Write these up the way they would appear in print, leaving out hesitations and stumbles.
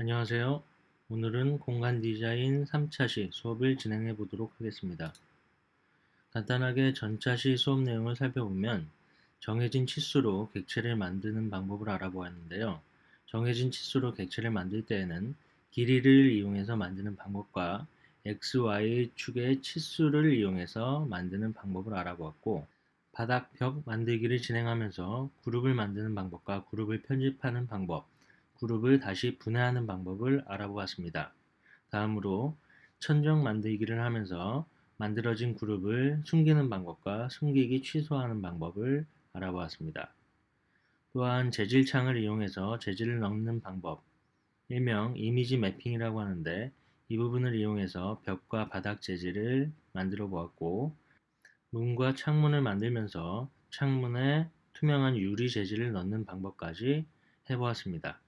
안녕하세요. 오늘은 공간 디자인 3차시 수업을 진행해 보도록 하겠습니다. 간단하게 전차시 수업 내용을 살펴보면 정해진 치수로 객체를 만드는 방법을 알아보았는데요. 정해진 치수로 객체를 만들 때에는 길이를 이용해서 만드는 방법과 x, y 축의 치수를 이용해서 만드는 방법을 알아보았고, 바닥 벽 만들기를 진행하면서 그룹을 만드는 방법과 그룹을 편집하는 방법, 그룹을 다시 분해하는 방법을 알아보았습니다. 다음으로 천정 만들기를 하면서 만들어진 그룹을 숨기는 방법과 숨기기 취소하는 방법을 알아보았습니다. 또한 재질창을 이용해서 재질을 넣는 방법, 일명 이미지 매핑이라고 하는데, 이 부분을 이용해서 벽과 바닥 재질을 만들어 보았고, 문과 창문을 만들면서 창문에 투명한 유리 재질을 넣는 방법까지 해보았습니다.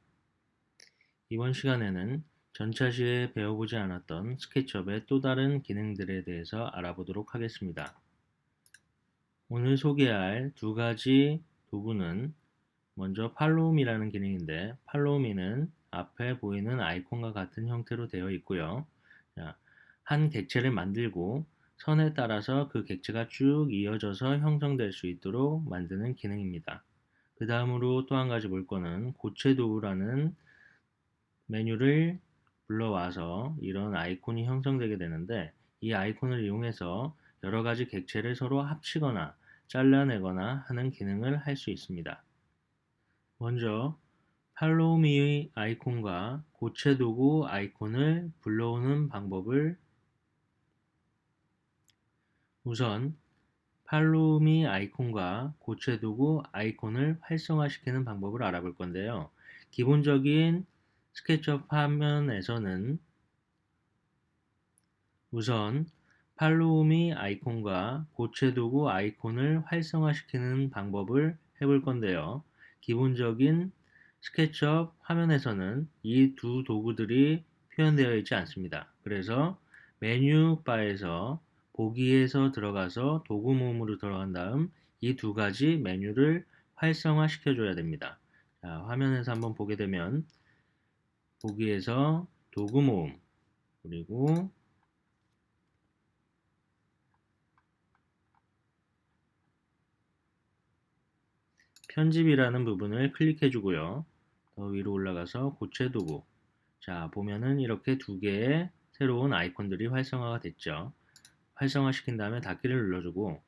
이번 시간에는 전차시에 배워보지 않았던 스케치업의 또 다른 기능들에 대해서 알아보도록 하겠습니다. 오늘 소개할 두 가지 도구는 먼저 팔로우미라는 기능인데, 팔로우미는 앞에 보이는 아이콘과 같은 형태로 되어 있고요. 한 객체를 만들고 선에 따라서 그 객체가 쭉 이어져서 형성될 수 있도록 만드는 기능입니다. 그 다음으로 또 한 가지 볼 거는 고체 도구라는 메뉴를 불러와서 이런 아이콘이 형성되게 되는데, 이 아이콘을 이용해서 여러 가지 객체를 서로 합치거나 잘라내거나 하는 기능을 할 수 있습니다. 먼저 팔로우 미의 아이콘과 고체 도구 아이콘을 불러오는 방법을 우선 팔로우 미 아이콘과 고체 도구 아이콘을 활성화시키는 방법을 알아볼 건데요. 기본적인 스케치업 화면에서는 우선 팔로우 미 아이콘과 고체 도구 아이콘을 활성화시키는 방법을 해볼 건데요. 기본적인 스케치업 화면에서는 이 두 도구들이 표현되어 있지 않습니다. 그래서 메뉴 바에서 보기에서 들어가서 도구 모음으로 들어간 다음 이 두 가지 메뉴를 활성화시켜 줘야 됩니다. 자, 화면에서 한번 보게 되면 보기에서 도구 모음, 그리고 편집이라는 부분을 클릭해 주고요. 더 위로 올라가서 고체 도구. 자, 보면은 이렇게 두 개의 새로운 아이콘들이 활성화가 됐죠. 활성화시킨 다음에 닫기를 눌러주고,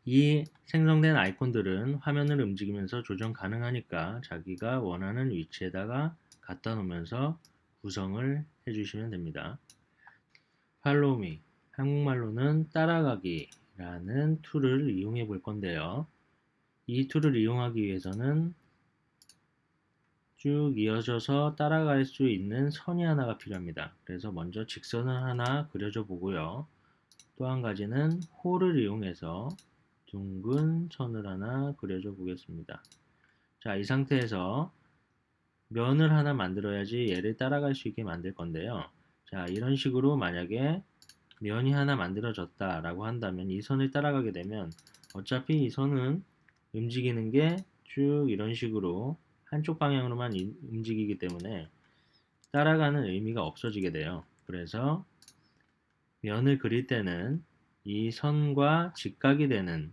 이 생성된 아이콘들은 화면을 움직이면서 조정 가능하니까 자기가 원하는 위치에다가 갖다 놓으면서 구성을 해주시면 됩니다. 팔로우 미, 한국말로는 따라가기라는 툴을 이용해 볼 건데요. 이 툴을 이용하기 위해서는 쭉 이어져서 따라갈 수 있는 선이 하나가 필요합니다. 그래서 먼저 직선을 하나 그려줘 보고요. 또 한 가지는 홀을 이용해서 둥근 선을 하나 그려줘 보겠습니다. 자, 이 상태에서 면을 하나 만들어야지 얘를 따라갈 수 있게 만들 건데요. 자, 이런 식으로 만약에 면이 하나 만들어졌다라고 한다면 이 선을 따라가게 되면 어차피 이 선은 움직이는 게 쭉 이런 식으로 한쪽 방향으로만 움직이기 때문에 따라가는 의미가 없어지게 돼요. 그래서 면을 그릴 때는 이 선과 직각이 되는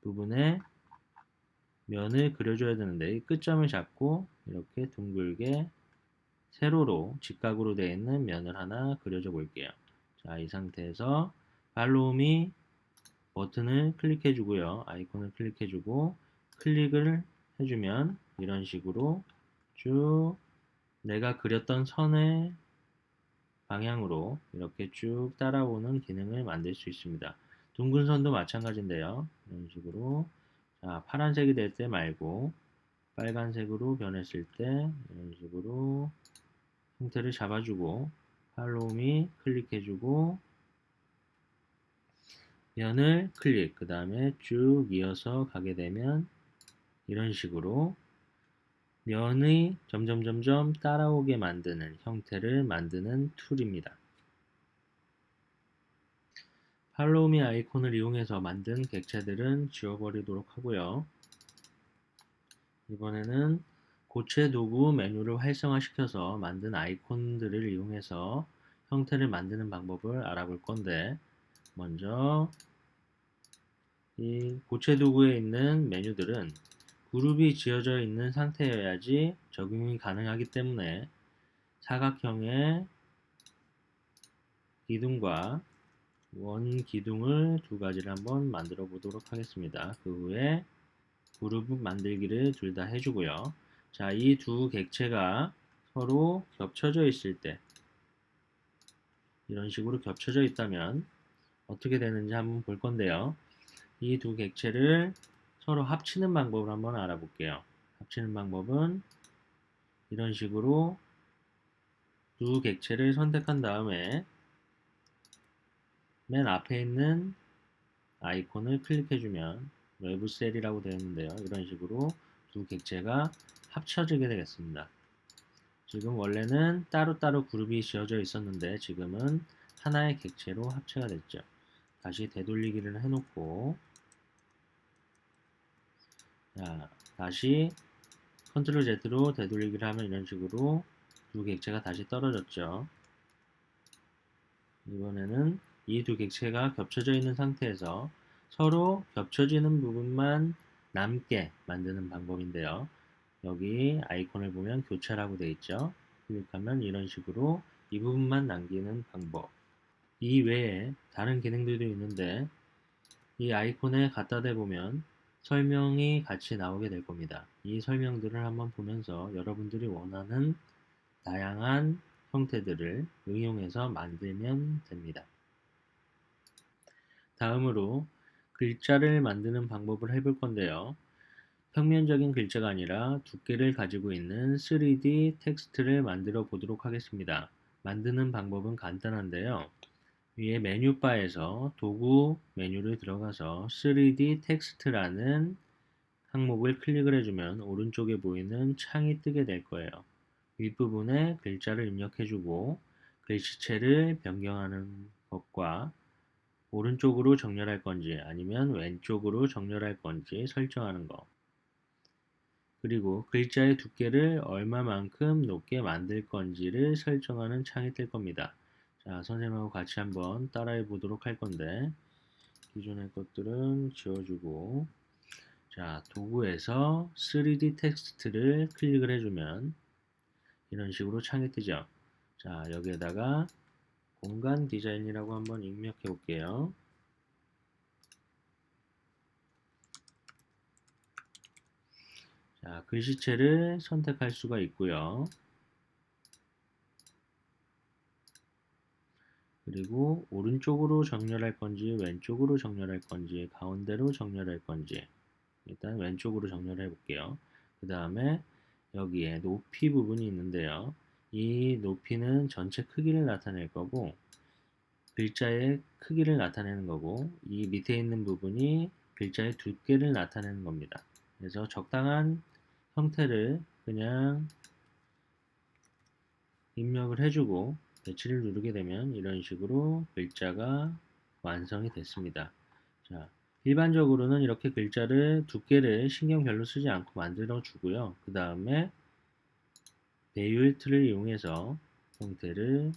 부분에 면을 그려줘야 되는데, 이 끝점을 잡고 이렇게 둥글게 세로로 직각으로 되어 있는 면을 하나 그려줘 볼게요. 자, 이 상태에서 팔로우미 버튼을 클릭해 주고요. 아이콘을 클릭해 주고 클릭을 해주면 이런 식으로 쭉 내가 그렸던 선의 방향으로 이렇게 쭉 따라오는 기능을 만들 수 있습니다. 둥근 선도 마찬가지인데요. 이런 식으로, 자, 파란색이 될 때 말고 빨간색으로 변했을 때 이런 식으로 형태를 잡아주고 팔로우미 클릭해주고 면을 클릭, 그 다음에 쭉 이어서 가게 되면 이런 식으로 면의 점점점점 따라오게 만드는 형태를 만드는 툴입니다. 팔로우미 아이콘을 이용해서 만든 객체들은 지워버리도록 하고요. 이번에는 고체 도구 메뉴를 활성화시켜서 만든 아이콘들을 이용해서 형태를 만드는 방법을 알아볼 건데, 먼저 이 고체 도구에 있는 메뉴들은 그룹이 지어져 있는 상태여야지 적용이 가능하기 때문에 사각형의 기둥과 원 기둥을 두 가지를 한번 만들어 보도록 하겠습니다. 그 후에 그룹 만들기를 둘 다 해주고요. 자, 이 두 객체가 서로 겹쳐져 있을 때, 이런 식으로 겹쳐져 있다면 어떻게 되는지 한번 볼 건데요. 이 두 객체를 서로 합치는 방법을 한번 알아볼게요. 합치는 방법은 이런 식으로 두 객체를 선택한 다음에 맨 앞에 있는 아이콘을 클릭해주면 외부 셀이라고 되어 있는데요. 이런 식으로 두 객체가 합쳐지게 되겠습니다. 지금 원래는 따로따로 그룹이 지어져 있었는데 지금은 하나의 객체로 합체가 됐죠. 다시 되돌리기를 해놓고, 자, 다시 컨트롤 Z로 되돌리기를 하면 이런 식으로 두 객체가 다시 떨어졌죠. 이번에는 이 두 객체가 겹쳐져 있는 상태에서 서로 겹쳐지는 부분만 남게 만드는 방법인데요. 여기 아이콘을 보면 교차라고 되어 있죠. 클릭하면 이런 식으로 이 부분만 남기는 방법. 이 외에 다른 기능들도 있는데 이 아이콘에 갖다 대보면 설명이 같이 나오게 될 겁니다. 이 설명들을 한번 보면서 여러분들이 원하는 다양한 형태들을 응용해서 만들면 됩니다. 다음으로 글자를 만드는 방법을 해볼 건데요. 평면적인 글자가 아니라 두께를 가지고 있는 3D 텍스트를 만들어 보도록 하겠습니다. 만드는 방법은 간단한데요. 위에 메뉴바에서 도구 메뉴를 들어가서 3D 텍스트라는 항목을 클릭을 해주면 오른쪽에 보이는 창이 뜨게 될 거예요. 윗부분에 글자를 입력해주고 글씨체를 변경하는 것과 오른쪽으로 정렬할 건지 아니면 왼쪽으로 정렬할 건지 설정하는 것, 그리고 글자의 두께를 얼마만큼 높게 만들 건지를 설정하는 창이 뜰 겁니다. 자, 선생님하고 같이 한번 따라해 보도록 할 건데, 기존의 것들은 지워주고, 자, 도구에서 3D 텍스트를 클릭을 해주면 이런 식으로 창이 뜨죠. 자, 여기에다가 공간 디자인이라고 한번 입력해 볼게요. 자, 글씨체를 선택할 수가 있고요. 그리고 오른쪽으로 정렬할 건지 왼쪽으로 정렬할 건지 가운데로 정렬할 건지 일단 왼쪽으로 정렬해 볼게요. 그 다음에 여기에 높이 부분이 있는데요. 이 높이는 전체 크기를 나타낼 거고 글자의 크기를 나타내는 거고 이 밑에 있는 부분이 글자의 두께를 나타내는 겁니다. 그래서 적당한 형태를 그냥 입력을 해주고 배치를 누르게 되면 이런 식으로 글자가 완성이 됐습니다. 자, 일반적으로는 이렇게 글자를 두께를 신경 별로 쓰지 않고 만들어 주고요. 그 다음에 배율 틀을 이용해서 형태를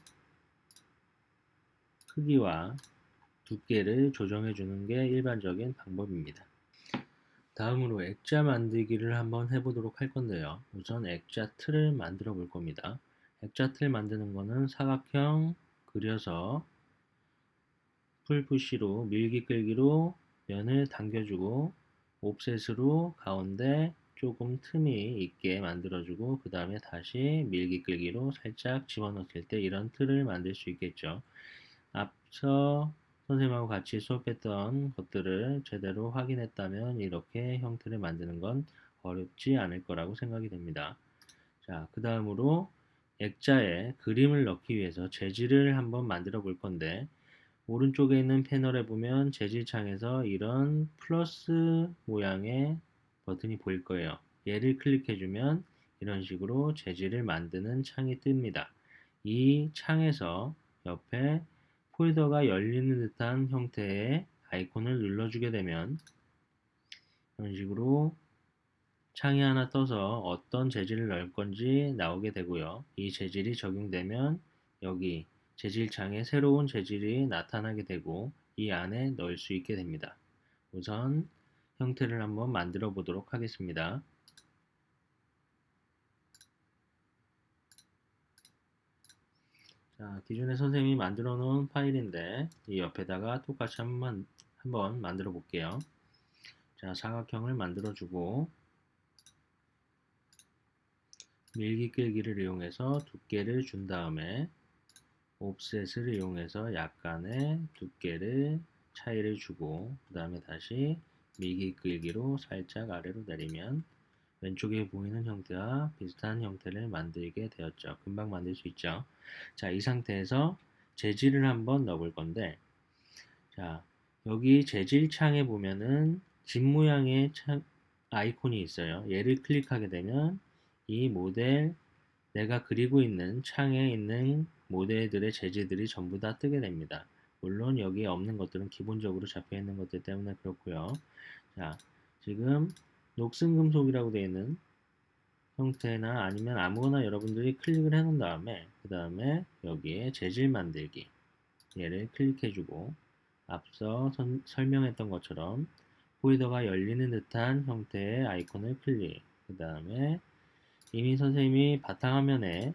크기와 두께를 조정해 주는 게 일반적인 방법입니다. 다음으로 액자 만들기를 한번 해보도록 할 건데요. 우선 액자 틀을 만들어 볼 겁니다. 액자 틀 만드는 거는 사각형 그려서 풀푸시로 밀기 끌기로 면을 당겨주고 옵셋으로 가운데 조금 틈이 있게 만들어주고 그 다음에 다시 밀기 끌기로 살짝 집어넣었을 때 이런 틀을 만들 수 있겠죠. 앞서 선생님하고 같이 수업했던 것들을 제대로 확인했다면 이렇게 형태를 만드는 건 어렵지 않을 거라고 생각이 됩니다. 자, 그 다음으로 액자에 그림을 넣기 위해서 재질을 한번 만들어 볼 건데 오른쪽에 있는 패널에 보면 재질 창에서 이런 플러스 모양의 버튼이 보일 거예요. 얘를 클릭해주면 이런 식으로 재질을 만드는 창이 뜹니다. 이 창에서 옆에 폴더가 열리는 듯한 형태의 아이콘을 눌러주게 되면 이런 식으로 창이 하나 떠서 어떤 재질을 넣을 건지 나오게 되고요. 이 재질이 적용되면 여기 재질창에 새로운 재질이 나타나게 되고 이 안에 넣을 수 있게 됩니다. 우선 형태를 한번 만들어 보도록 하겠습니다. 자, 기존에 선생님이 만들어 놓은 파일인데 이 옆에다가 똑같이 한번 만들어 볼게요. 자, 사각형을 만들어 주고 밀기 끌기를 이용해서 두께를 준 다음에 옵셋을 이용해서 약간의 두께를 차이를 주고 그 다음에 다시 밀기 끌기로 살짝 아래로 내리면 왼쪽에 보이는 형태와 비슷한 형태를 만들게 되었죠. 금방 만들 수 있죠. 자, 이 상태에서 재질을 한번 넣어볼 건데 자, 여기 재질 창에 보면은 집 모양의 아이콘이 있어요. 얘를 클릭하게 되면 이 모델 내가 그리고 있는 창에 있는 모델들의 재질들이 전부 다 뜨게 됩니다. 물론 여기에 없는 것들은 기본적으로 잡혀 있는 것들 때문에 그렇고요. 자, 지금 녹슨금속이라고 되어 있는 형태나 아니면 아무거나 여러분들이 클릭을 해 놓은 다음에 그 다음에 여기에 재질 만들기 얘를 클릭해주고 앞서 설명했던 것처럼 폴더가 열리는 듯한 형태의 아이콘을 클릭 그 다음에 이미 선생님이 바탕화면에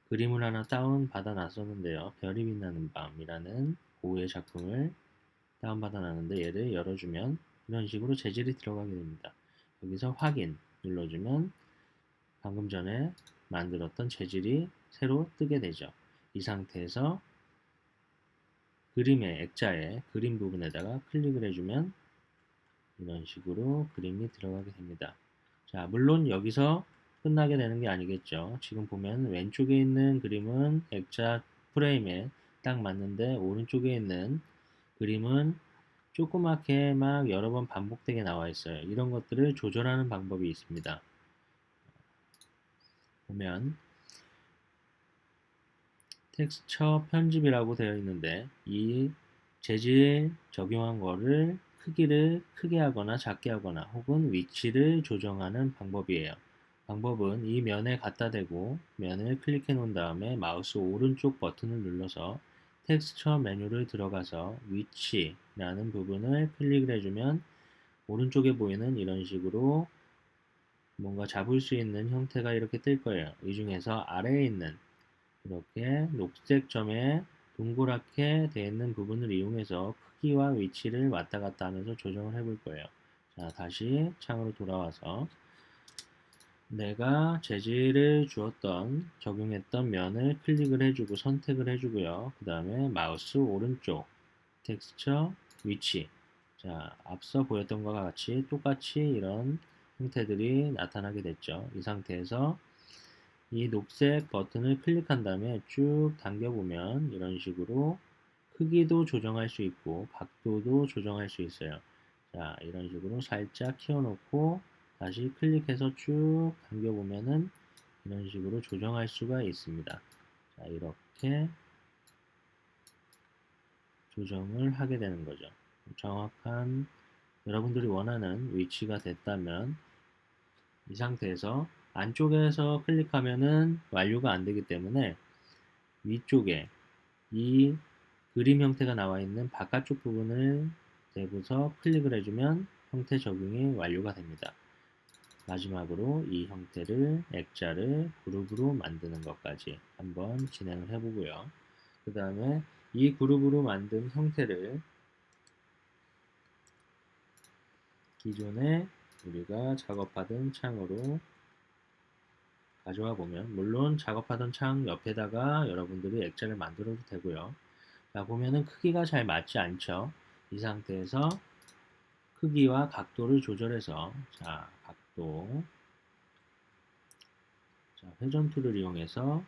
그림을 하나 다운받아 놨었는데요. 별이 빛나는 밤이라는 고흐의 작품을 다운받아 놨는데 얘를 열어주면 이런 식으로 재질이 들어가게 됩니다. 여기서 확인 눌러주면 방금 전에 만들었던 재질이 새로 뜨게 되죠. 이 상태에서 그림의 액자의 그림 부분에다가 클릭을 해주면 이런 식으로 그림이 들어가게 됩니다. 자, 물론 여기서 끝나게 되는 게 아니겠죠. 지금 보면 왼쪽에 있는 그림은 액자 프레임에 딱 맞는데 오른쪽에 있는 그림은 조그맣게 막 여러 번 반복되게 나와 있어요. 이런 것들을 조절하는 방법이 있습니다. 보면 텍스처 편집이라고 되어 있는데 이 재질 적용한 거를 크기를 크게 하거나 작게 하거나 혹은 위치를 조정하는 방법이에요. 방법은 이 면에 갖다 대고 면을 클릭해 놓은 다음에 마우스 오른쪽 버튼을 눌러서 텍스처 메뉴를 들어가서 위치라는 부분을 클릭을 해주면 오른쪽에 보이는 이런 식으로 뭔가 잡을 수 있는 형태가 이렇게 뜰 거예요. 이 중에서 아래에 있는 이렇게 녹색 점에 동그랗게 되어 있는 부분을 이용해서 크기와 위치를 왔다 갔다 하면서 조정을 해볼 거예요. 자, 다시 창으로 돌아와서 내가 재질을 주었던 적용했던 면을 클릭을 해주고 선택을 해주고요. 그 다음에 마우스 오른쪽 텍스처 위치 자, 앞서 보였던 것과 똑같이 이런 형태들이 나타나게 됐죠. 이 상태에서 이 녹색 버튼을 클릭한 다음에 쭉 당겨보면 이런 식으로 크기도 조정할 수 있고 각도도 조정할 수 있어요. 자, 이런 식으로 살짝 키워놓고 다시 클릭해서 쭉 당겨보면은 이런 식으로 조정할 수가 있습니다. 자, 이렇게 조정을 하게 되는 거죠. 정확한 여러분들이 원하는 위치가 됐다면 이 상태에서 안쪽에서 클릭하면은 완료가 안 되기 때문에 위쪽에 이 그림 형태가 나와 있는 바깥쪽 부분을 대고서 클릭을 해주면 형태 적용이 완료가 됩니다. 마지막으로 이 형태를 액자를 그룹으로 만드는 것까지 한번 진행을 해보고요. 그 다음에 이 그룹으로 만든 형태를 기존에 우리가 작업하던 창으로 가져와 보면 물론 작업하던 창 옆에다가 여러분들이 액자를 만들어도 되고요. 자, 보면은 크기가 잘 맞지 않죠. 이 상태에서 크기와 각도를 조절해서 자, 각도 자, 회전 툴을 이용해서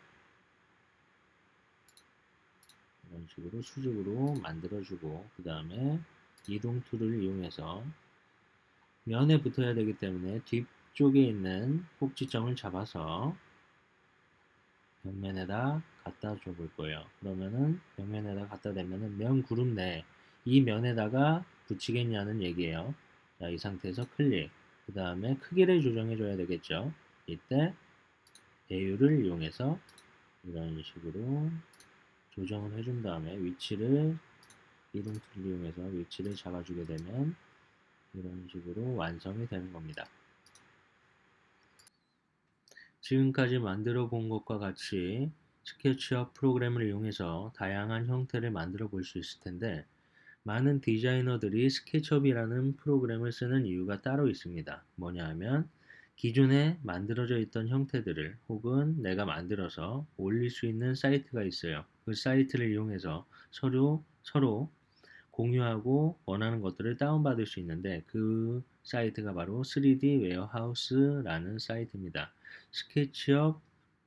이런 식으로 수직으로 만들어주고 그 다음에 이동 툴을 이용해서 면에 붙어야 되기 때문에 뒤쪽에 있는 꼭지점을 잡아서 벽면에다 갖다 줘 볼 거예요. 그러면은 벽면에다 갖다 대면은 면 그룹 내 이 면에다가 붙이겠냐는 얘기예요. 자, 이 상태에서 클릭. 그 다음에 크기를 조정해 줘야 되겠죠. 이때 배율을 이용해서 이런 식으로 조정을 해준 다음에 위치를 이동 툴을 이용해서 위치를 잡아주게 되면 이런 식으로 완성이 되는 겁니다. 지금까지 만들어 본 것과 같이 스케치업 프로그램을 이용해서 다양한 형태를 만들어 볼 수 있을 텐데, 많은 디자이너들이 스케치업이라는 프로그램을 쓰는 이유가 따로 있습니다. 뭐냐 하면 기존에 만들어져 있던 형태들을 혹은 내가 만들어서 올릴 수 있는 사이트가 있어요. 그 사이트를 이용해서 서로 공유하고 원하는 것들을 다운받을 수 있는데, 그 사이트가 바로 3D 웨어하우스라는 사이트입니다. 스케치업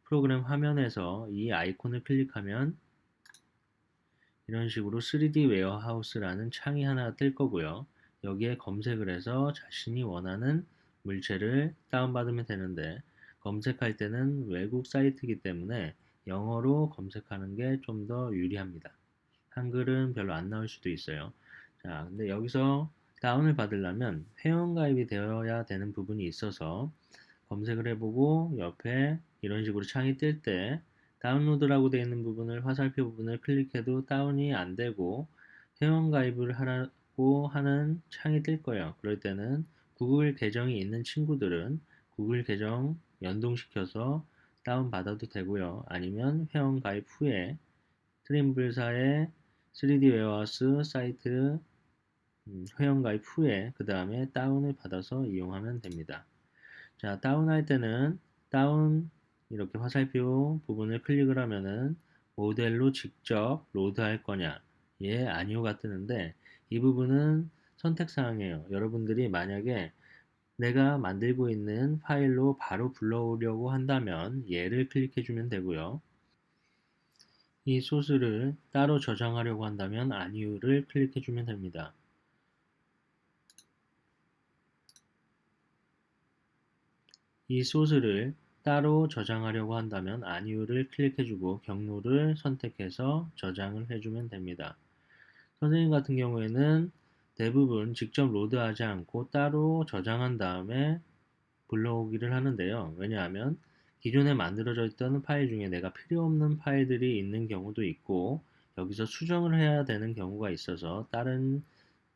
프로그램 화면에서 이 아이콘을 클릭하면 이런 식으로 3D 웨어하우스라는 창이 하나 뜰 거고요. 여기에 검색을 해서 자신이 원하는 물체를 다운받으면 되는데, 검색할 때는 외국 사이트이기 때문에 영어로 검색하는 게 좀 더 유리합니다. 한글은 별로 안 나올 수도 있어요. 자, 근데 여기서 다운을 받으려면 회원가입이 되어야 되는 부분이 있어서 검색을 해보고 옆에 이런 식으로 창이 뜰 때 다운로드라고 되어 있는 부분을 화살표 부분을 클릭해도 다운이 안 되고 회원가입을 하라고 하는 창이 뜰 거예요. 그럴 때는 구글 계정이 있는 친구들은 구글 계정 연동시켜서 다운받아도 되고요. 아니면 회원가입 후에 트림블사의 3D 웨어하우스 사이트 회원가입 후에 그 다음에 다운을 받아서 이용하면 됩니다. 자, 다운할 때는 다운 이렇게 화살표 부분을 클릭을 하면은 모델로 직접 로드할 거냐? 예, 아니요가 뜨는데, 이 부분은 선택사항이에요. 여러분들이 만약에 내가 만들고 있는 파일로 바로 불러오려고 한다면 얘를 클릭해 주면 되고요. 이 소스를 따로 저장하려고 한다면 아니요를 클릭해 주면 됩니다. 이 소스를 따로 저장하려고 한다면 아니요를 클릭해주고 경로를 선택해서 저장을 해주면 됩니다. 선생님 같은 경우에는 대부분 직접 로드하지 않고 따로 저장한 다음에 불러오기를 하는데요. 왜냐하면 기존에 만들어져 있던 파일 중에 내가 필요 없는 파일들이 있는 경우도 있고 여기서 수정을 해야 되는 경우가 있어서 다른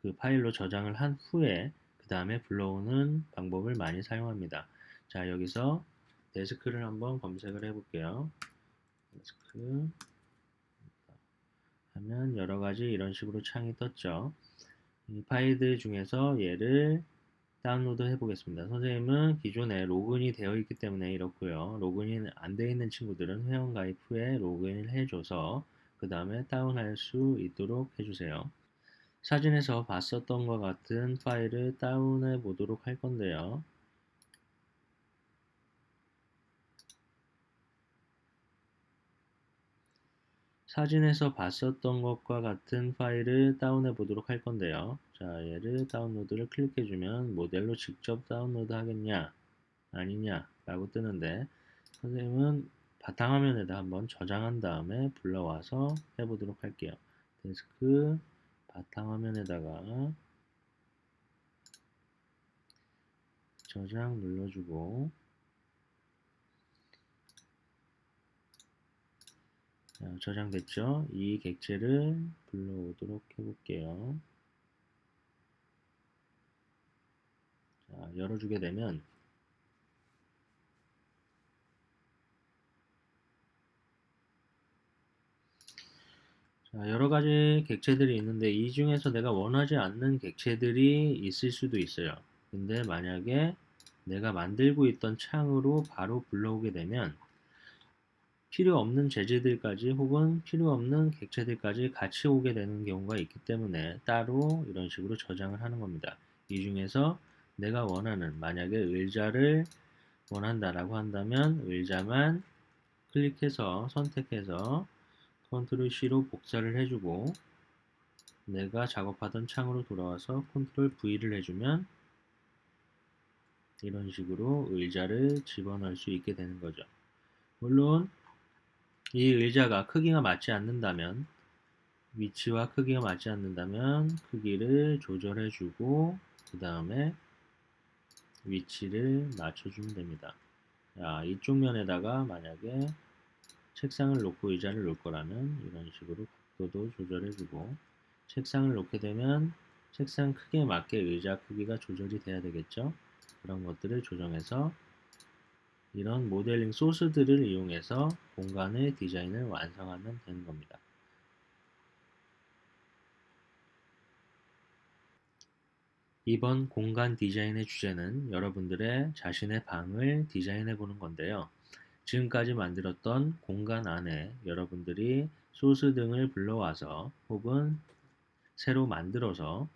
그 파일로 저장을 한 후에 그 다음에 불러오는 방법을 많이 사용합니다. 자, 여기서 데스크를 한번 검색을 해볼게요. 데스크 하면 여러 가지 이런 식으로 창이 떴죠. 이 파일들 중에서 얘를 다운로드 해보겠습니다. 선생님은 기존에 로그인이 되어 있기 때문에 이렇고요. 로그인 안 되어 있는 친구들은 회원가입 후에 로그인을 해줘서 그 다음에 다운할 수 있도록 해주세요. 사진에서 봤었던 것 같은 파일을 다운해 보도록 할 건데요. 사진에서 봤었던 것과 같은 파일을 다운해 보도록 할 건데요. 자, 얘를 다운로드를 클릭해 주면 모델로 직접 다운로드 하겠냐 아니냐 라고 뜨는데, 선생님은 바탕화면에다 한번 저장한 다음에 불러와서 해보도록 할게요. 데스크 바탕화면에다가 저장 눌러주고, 자, 저장됐죠? 이 객체를 불러오도록 해볼게요. 자, 열어주게 되면 자, 여러 가지 객체들이 있는데 이 중에서 내가 원하지 않는 객체들이 있을 수도 있어요. 근데 만약에 내가 만들고 있던 창으로 바로 불러오게 되면 필요 없는 재질들까지 혹은 필요 없는 객체들까지 같이 오게 되는 경우가 있기 때문에 따로 이런 식으로 저장을 하는 겁니다. 이 중에서 내가 원하는, 만약에 의자를 원한다라고 한다면 의자만 클릭해서 선택해서 컨트롤 C로 복사를 해주고, 내가 작업하던 창으로 돌아와서 컨트롤 V를 해주면 이런 식으로 의자를 집어넣을 수 있게 되는 거죠. 물론 이 의자가 크기가 맞지 않는다면, 위치와 크기가 맞지 않는다면 크기를 조절해주고 그 다음에 위치를 맞춰주면 됩니다. 자, 이쪽 면에다가 만약에 책상을 놓고 의자를 놓을 거라면 이런 식으로 각도도 조절해주고, 책상을 놓게 되면 책상 크기에 맞게 의자 크기가 조절이 돼야 되겠죠. 그런 것들을 조정해서 이런 모델링 소스들을 이용해서 공간의 디자인을 완성하면 되는 겁니다. 이번 공간 디자인의 주제는 여러분들의 자신의 방을 디자인해 보는 건데요. 지금까지 만들었던 공간 안에 여러분들이 소스 등을 불러와서 혹은 새로 만들어서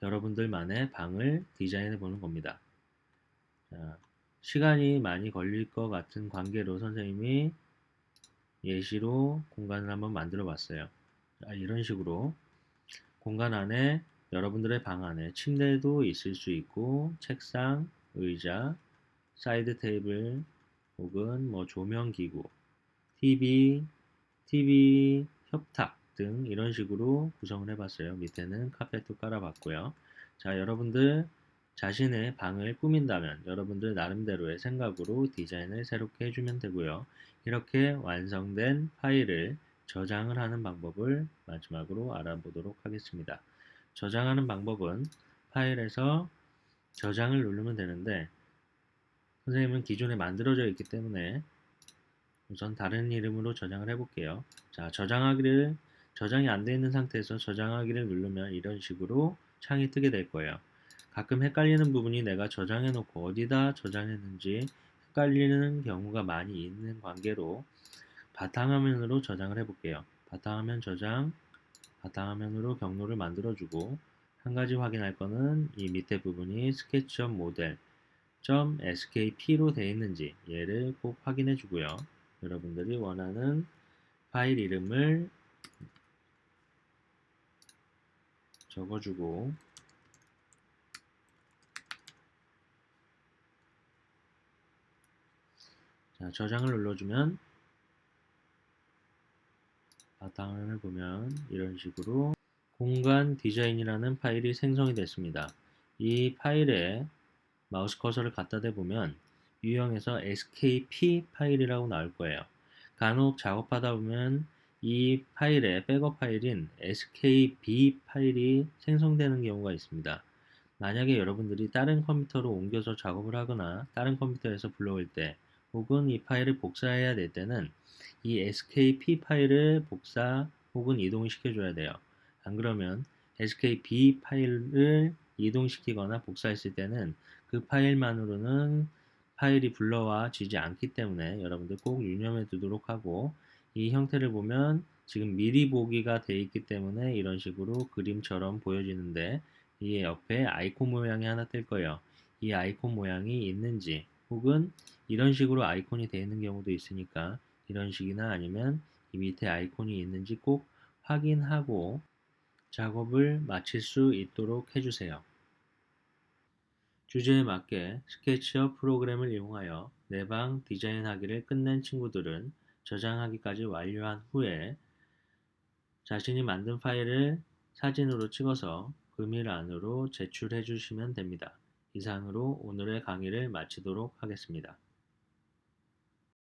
여러분들만의 방을 디자인해 보는 겁니다. 자, 시간이 많이 걸릴 것 같은 관계로 선생님이 예시로 공간을 한번 만들어 봤어요. 자, 이런 식으로 공간 안에 여러분들의 방 안에 침대도 있을 수 있고, 책상, 의자, 사이드 테이블 혹은 뭐 조명 기구, TV 협탁 등 이런 식으로 구성을 해봤어요. 밑에는 카펫도 깔아봤고요. 자, 여러분들 자신의 방을 꾸민다면 여러분들 나름대로의 생각으로 디자인을 새롭게 해주면 되고요. 이렇게 완성된 파일을 저장을 하는 방법을 마지막으로 알아보도록 하겠습니다. 저장하는 방법은 파일에서 저장을 누르면 되는데, 선생님은 기존에 만들어져 있기 때문에 우선 다른 이름으로 저장을 해볼게요. 자, 저장이 안 되어 있는 상태에서 저장하기를 누르면 이런 식으로 창이 뜨게 될 거예요. 가끔 헷갈리는 부분이 내가 저장해 놓고 어디다 저장했는지 헷갈리는 경우가 많이 있는 관계로 바탕화면으로 저장을 해볼게요. 바탕화면 저장, 바탕화면으로 경로를 만들어주고, 한 가지 확인할 거는 이 밑에 부분이 스케치업 모델 .skp로 되어 있는지 얘를 꼭 확인해 주고요. 여러분들이 원하는 파일 이름을 적어주고, 자, 저장을 눌러주면 바탕화면을 보면 이런 식으로 공간 디자인이라는 파일이 생성이 됐습니다. 이 파일에 마우스 커서를 갖다 대보면 유형에서 skp 파일이라고 나올 거예요. 간혹 작업하다 보면 이 파일의 백업 파일인 skb 파일이 생성되는 경우가 있습니다. 만약에 여러분들이 다른 컴퓨터로 옮겨서 작업을 하거나 다른 컴퓨터에서 불러올 때 혹은 이 파일을 복사해야 될 때는 이 skp 파일을 복사 혹은 이동을 시켜줘야 돼요. 안 그러면 skp 파일을 이동시키거나 복사했을 때는 그 파일만으로는 파일이 불러와지지 않기 때문에 여러분들 꼭 유념해 두도록 하고, 이 형태를 보면 지금 미리 보기가 돼 있기 때문에 이런 식으로 그림처럼 보여지는데, 이 옆에 아이콘 모양이 하나 뜰 거예요. 이 아이콘 모양이 있는지 혹은 이런 식으로 아이콘이 되어 있는 경우도 있으니까 이런 식이나 아니면 이 밑에 아이콘이 있는지 꼭 확인하고 작업을 마칠 수 있도록 해주세요. 주제에 맞게 스케치업 프로그램을 이용하여 내 방 디자인하기를 끝낸 친구들은 저장하기까지 완료한 후에 자신이 만든 파일을 사진으로 찍어서 금일 안으로 제출해 주시면 됩니다. 이상으로 오늘의 강의를 마치도록 하겠습니다.